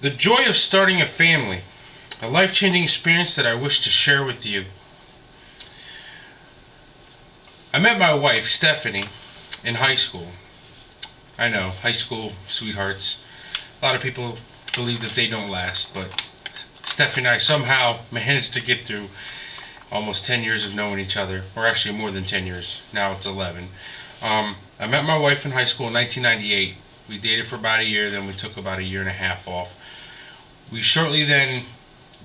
The joy of starting a family, a life-changing experience that I wish to share with you. I met my wife, Stephanie, in high school. I know, high school sweethearts. A lot of people believe that they don't last, but Stephanie and I somehow managed to get through almost 10 years of knowing each other, or actually more than 10 years. Now it's 11. I met my wife in high school in 1998. We dated for about a year, then we took about a year and a half off. We shortly then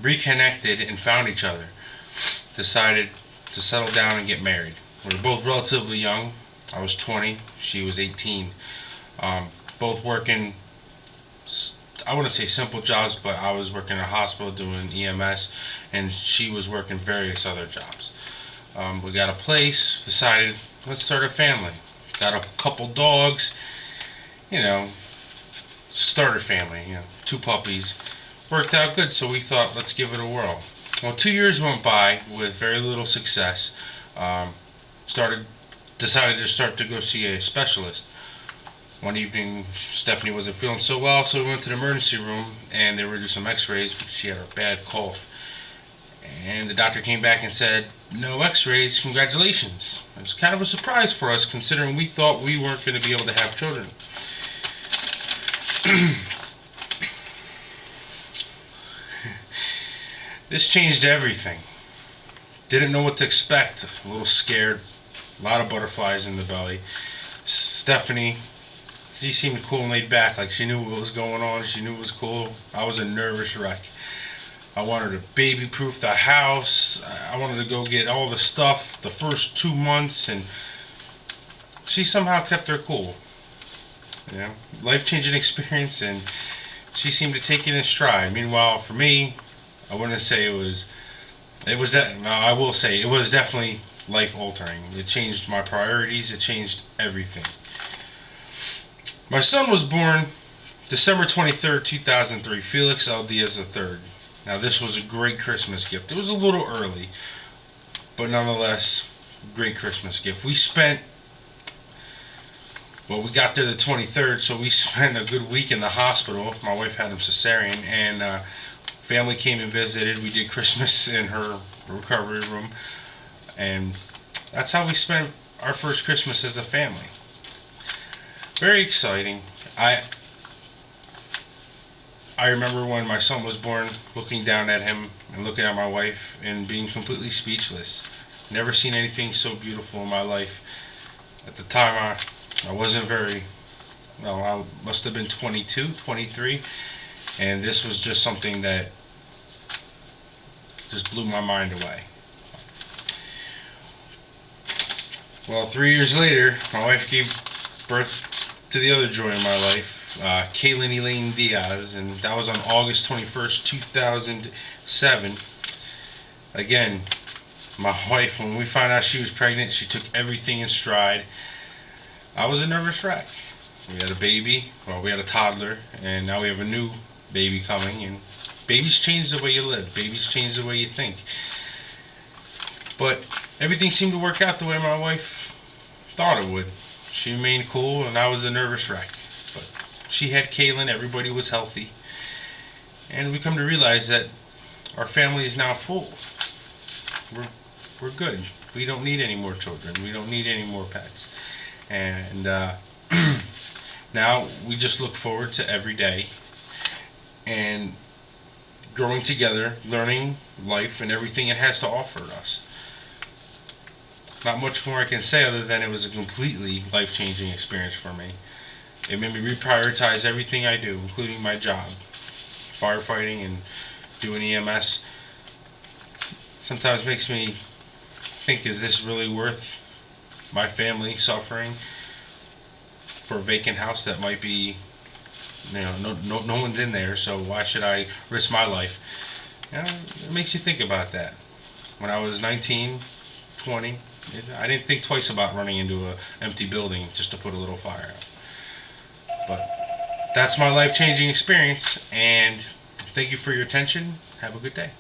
reconnected and found each other. Decided to settle down and get married. We were both relatively young. I was 20, she was 18. Both working, I wouldn't say simple jobs, but I was working in a hospital doing EMS, and she was working various other jobs. We got a place, decided let's start a family. Got a couple dogs, starter family, 2 puppies. Worked out good, so we thought let's give it a whirl. Well, 2 years went by with very little success. Decided to start to go see a specialist. One evening, Stephanie wasn't feeling so well, so we went to the emergency room and they were doing some x-rays because she had a bad cough. And the doctor came back and said, "No x-rays, congratulations." It was kind of a surprise for us, considering we thought we weren't going to be able to have children. This changed everything. Didn't know what to expect. A little scared. A lot of butterflies in the belly. Stephanie, she seemed cool and laid back, like she knew what was going on. She knew it was cool. I was a nervous wreck. I wanted to baby-proof the house. I wanted to go get all the stuff the first 2 months, and she somehow kept her cool. Life-changing experience, and she seemed to take it in stride. Meanwhile, for me, I wouldn't say I will say it was definitely life-altering. It changed my priorities. It changed everything. My son was born December 23rd, 2003, Felix L. Diaz III. Now, this was a great Christmas gift. It was a little early, but nonetheless, great Christmas gift. We got there the 23rd, so we spent a good week in the hospital. My wife had him cesarean, and family came and visited. We did Christmas in her recovery room, and that's how we spent our first Christmas as a family. Very exciting. I remember when my son was born, looking down at him and looking at my wife and being completely speechless. Never seen anything so beautiful in my life. At the time, I wasn't very, I must have been 22, 23, and this was just something that just blew my mind away. Well, 3 years later, my wife gave birth to the other joy in my life, Kaylin Elaine Diaz, and that was on August 21st, 2007. Again, my wife, when we found out she was pregnant, she took everything in stride. I was a nervous wreck. We had a baby, we had a toddler, and now we have a new baby coming, and babies change the way you live. Babies change the way you think. But everything seemed to work out the way my wife thought it would. She remained cool, and I was a nervous wreck. But she had Kaylin, everybody was healthy. And we come to realize that our family is now full. We're good. We don't need any more children. We don't need any more pets. And now we just look forward to every day and growing together, learning life and everything it has to offer us. Not much more I can say other than it was a completely life-changing experience for me. It made me reprioritize everything I do, including my job, firefighting and doing EMS. Sometimes makes me think, is this really worth my family suffering for a vacant house that might be, no one's in there, so why should I risk my life? It makes you think about that. When I was 19, 20, I didn't think twice about running into an empty building just to put a little fire out. But that's my life-changing experience, and thank you for your attention. Have a good day.